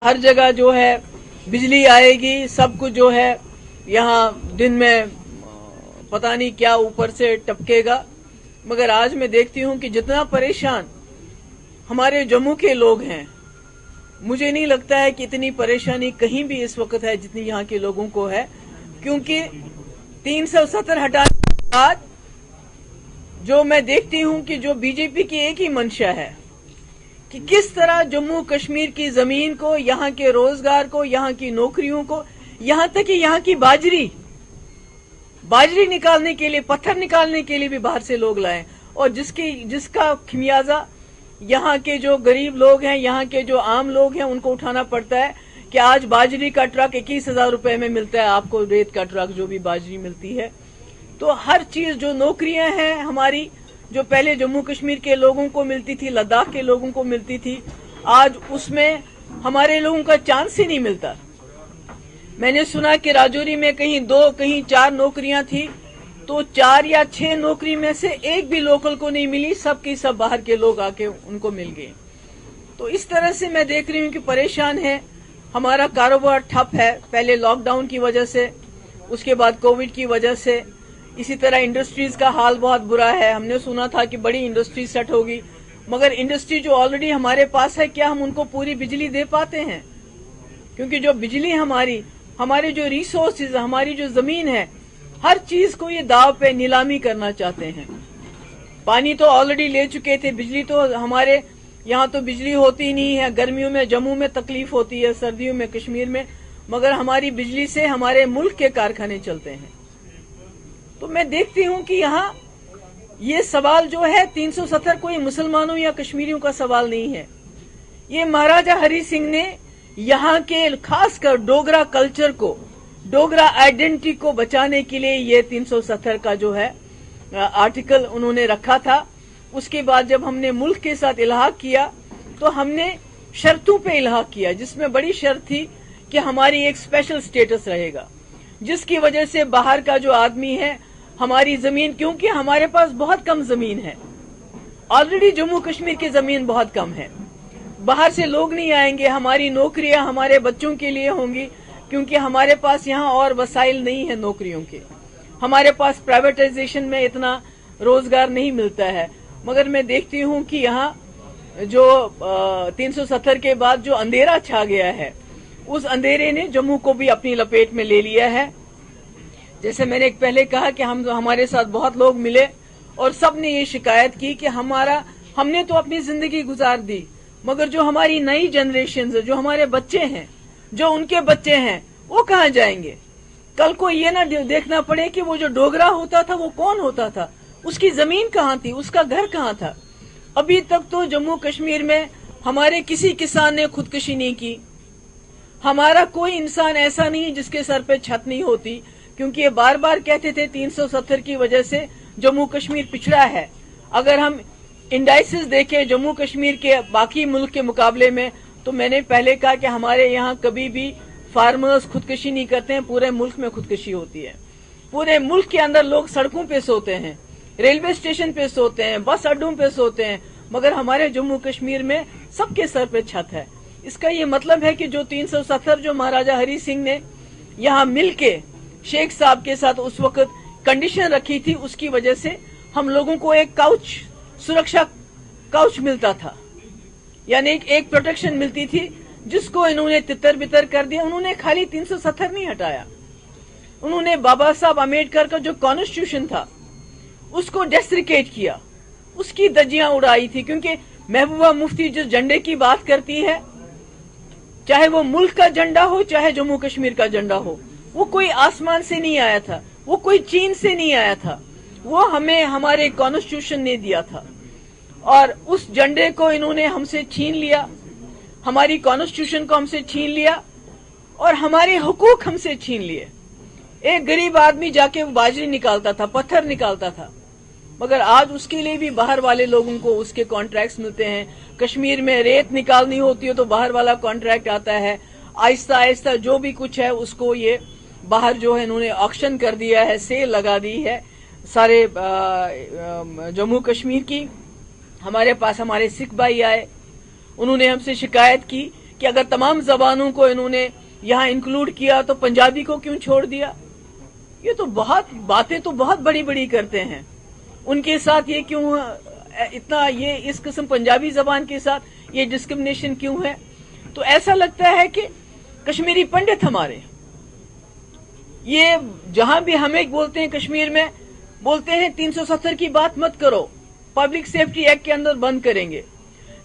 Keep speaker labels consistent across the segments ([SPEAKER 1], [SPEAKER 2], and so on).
[SPEAKER 1] हर जगह जो है बिजली आएगी, सब कुछ जो है यहाँ दिन में पता नहीं क्या ऊपर से टपकेगा। मगर आज मैं देखती हूँ कि जितना परेशान हमारे जम्मू के लोग हैं, मुझे नहीं लगता है कि इतनी परेशानी कहीं भी इस वक्त है जितनी यहाँ के लोगों को है। क्योंकि 370 हटाने के बाद जो मैं देखती हूँ कि जो बीजेपी की एक ही मंशा है कि किस तरह जम्मू कश्मीर की जमीन को, यहाँ के रोजगार को, यहाँ की नौकरियों को, यहाँ तक कि यहाँ की बाजरी निकालने के लिए, पत्थर निकालने के लिए भी बाहर से लोग लाए, और जिसका खमियाजा यहाँ के जो गरीब लोग हैं, यहाँ के जो आम लोग हैं, उनको उठाना पड़ता है। कि आज बाजरी का ट्रक 21,000 रुपए में मिलता है आपको, रेत का ट्रक जो भी बाजरी मिलती है। तो हर चीज, जो नौकरियां हैं हमारी, जो पहले जम्मू कश्मीर के लोगों को मिलती थी, लद्दाख के लोगों को मिलती थी, आज उसमें हमारे लोगों का चांस ही नहीं मिलता। मैंने सुना कि राजौरी में कहीं 2, कहीं 4 नौकरियां थी, तो 4 या 6 नौकरी में से एक भी लोकल को नहीं मिली, सब की सब बाहर के लोग आके उनको मिल गए। तो इस तरह से मैं देख रही हूँ कि परेशान है, हमारा कारोबार ठप है, पहले लॉकडाउन की वजह से, उसके बाद कोविड की वजह से। इसी तरह इंडस्ट्रीज का हाल बहुत बुरा है। हमने सुना था कि बड़ी इंडस्ट्री सेट होगी, मगर इंडस्ट्री जो ऑलरेडी हमारे पास है, क्या हम उनको पूरी बिजली दे पाते हैं? क्योंकि जो बिजली हमारे जो रिसोर्सेज, हमारी जो जमीन है, हर चीज को ये दाव पे नीलामी करना चाहते हैं। पानी तो ऑलरेडी ले चुके थे, बिजली तो हमारे यहाँ तो बिजली होती नहीं है। गर्मियों में जम्मू में तकलीफ होती है, सर्दियों में कश्मीर में, मगर हमारी बिजली से हमारे मुल्क के कारखाने चलते हैं। तो मैं देखती हूँ कि यहाँ ये सवाल जो है 370 कोई मुसलमानों या कश्मीरियों का सवाल नहीं है। ये महाराजा हरि सिंह ने यहाँ के खासकर डोगरा कल्चर को, डोगरा आइडेंटिटी को बचाने के लिए ये 370 का जो है आर्टिकल उन्होंने रखा था। उसके बाद जब हमने मुल्क के साथ इल्हाक किया, तो हमने शर्तों पे इल्हाक किया, जिसमें बड़ी शर्त थी कि हमारी एक स्पेशल स्टेटस रहेगा, जिसकी वजह से बाहर का जो आदमी है, हमारी जमीन, क्योंकि हमारे पास बहुत कम जमीन है, ऑलरेडी जम्मू कश्मीर की जमीन बहुत कम है, बाहर से लोग नहीं आएंगे, हमारी नौकरियां हमारे बच्चों के लिए होंगी, क्योंकि हमारे पास यहाँ और वसाइल नहीं है नौकरियों के, हमारे पास प्राइवेटाइजेशन में इतना रोजगार नहीं मिलता है। मगर मैं देखती हूँ कि यहाँ जो 370 के बाद जो अंधेरा छा गया है, उस अंधेरे ने जम्मू को भी अपनी लपेट में ले लिया है। जैसे मैंने पहले कहा कि हमारे साथ बहुत लोग मिले और सब ने ये शिकायत की कि हमने तो अपनी जिंदगी गुजार दी, मगर जो हमारी नई जनरेशन है, जो हमारे बच्चे हैं, जो उनके बच्चे हैं, वो कहाँ जाएंगे? कल को ये ना देखना पड़े कि वो जो डोगरा होता था वो कौन होता था, उसकी जमीन कहाँ थी, उसका घर कहाँ था। अभी तक तो जम्मू कश्मीर में हमारे किसी किसान ने खुदकुशी नहीं की, हमारा कोई इंसान ऐसा नहीं जिसके सर पे छत नहीं होती, क्योंकि ये बार बार कहते थे 370 की वजह से जम्मू कश्मीर पिछड़ा है। अगर हम इंडाइसिस देखें जम्मू कश्मीर के बाकी मुल्क के मुकाबले में, तो मैंने पहले कहा कि हमारे यहाँ कभी भी फार्मर्स खुदकुशी नहीं करते हैं, पूरे मुल्क में खुदकुशी होती है। पूरे मुल्क के अंदर लोग सड़कों पे सोते हैं, रेलवे स्टेशन पे सोते हैं, बस अड्डों पे सोते हैं, मगर हमारे जम्मू कश्मीर में सबके सर पे छत है। इसका ये मतलब है कि जो 370 जो महाराजा हरि सिंह ने यहाँ मिलके शेख साहब के साथ उस वक्त कंडीशन रखी थी, उसकी वजह से हम लोगों को एक काउच, सुरक्षा काउच मिलता था, यानी एक प्रोटेक्शन मिलती थी, जिसको इन्होंने तितर बितर कर दिया। उन्होंने खाली 370 नहीं हटाया, उन्होंने बाबा साहब अम्बेडकर का जो कॉन्स्टिट्यूशन था उसको डेस्ट्रिकेट किया, उसकी धज्जियां उड़ाई थी। क्योंकि महबूबा मुफ्ती जिस झंडे की बात करती है, चाहे वो मुल्क का झंडा हो, चाहे जम्मू कश्मीर का झंडा हो, वो कोई आसमान से नहीं आया था, वो कोई चीन से नहीं आया था, वो हमें हमारे कॉन्स्टिट्यूशन ने दिया था। और उस झंडे को इन्होंने हमसे छीन लिया, हमारी कॉन्स्टिट्यूशन को हमसे छीन लिया, और हमारे हुकूक हमसे छीन लिए। एक गरीब आदमी जाके बाजरी निकालता था, पत्थर निकालता था, मगर आज उसके लिए भी बाहर वाले लोगों को उसके कॉन्ट्रैक्ट्स मिलते हैं। कश्मीर में रेत निकालनी होती है तो बाहर वाला कॉन्ट्रैक्ट आता है। आहिस्ता आहिस्ता जो भी कुछ है उसको ये बाहर जो है इन्होंने ऑक्शन कर दिया है, सेल लगा दी है सारे जम्मू कश्मीर की। हमारे पास हमारे सिख भाई आए, उन्होंने हमसे शिकायत की कि अगर तमाम जबानों को इन्होंने यहाँ इंक्लूड किया तो पंजाबी को क्यों छोड़ दिया। ये तो बातें तो बहुत बड़ी बड़ी करते हैं। उनके साथ ये क्यों इतना, ये इस किस्म पंजाबी जबान के साथ ये डिस्क्रिमिनेशन क्यों है। तो ऐसा लगता है कि कश्मीरी पंडित हमारे ये जहां भी हमें बोलते हैं, कश्मीर में बोलते हैं 370 की बात मत करो, पब्लिक सेफ्टी एक्ट के अंदर बंद करेंगे।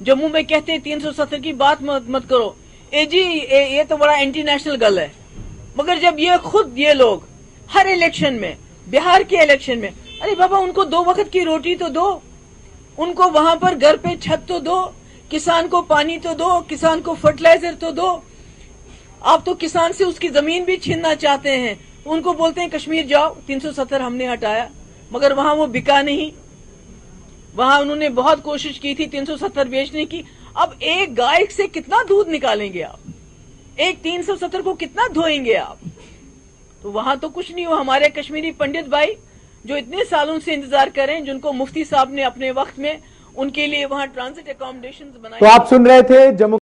[SPEAKER 1] जम्मू में कहते हैं 370 की बात मत करो। जी ये तो बड़ा इंटरनेशनल गल है। मगर जब ये खुद ये लोग हर इलेक्शन में, बिहार के इलेक्शन में, अरे बाबा उनको 2 वक्त की रोटी तो दो, उनको वहां पर घर पे छत तो दो, किसान को पानी तो दो, किसान को फर्टिलाइजर तो दो। आप तो किसान से उसकी जमीन भी छीनना चाहते हैं। उनको बोलते हैं कश्मीर जाओ, 370 हमने हटाया, मगर वहां वो बिका नहीं। वहां उन्होंने बहुत कोशिश की थी 370 बेचने की। अब एक गाय से कितना दूध निकालेंगे आप, एक 370 को कितना धोएंगे आप। तो वहां तो कुछ नहीं हुआ। हमारे कश्मीरी पंडित भाई जो इतने सालों से इंतजार करें, जिनको मुफ्ती साहब ने अपने वक्त में उनके लिए वहां ट्रांजिट अकोमोडेशन बनाए।
[SPEAKER 2] तो आप सुन रहे थे जम्मू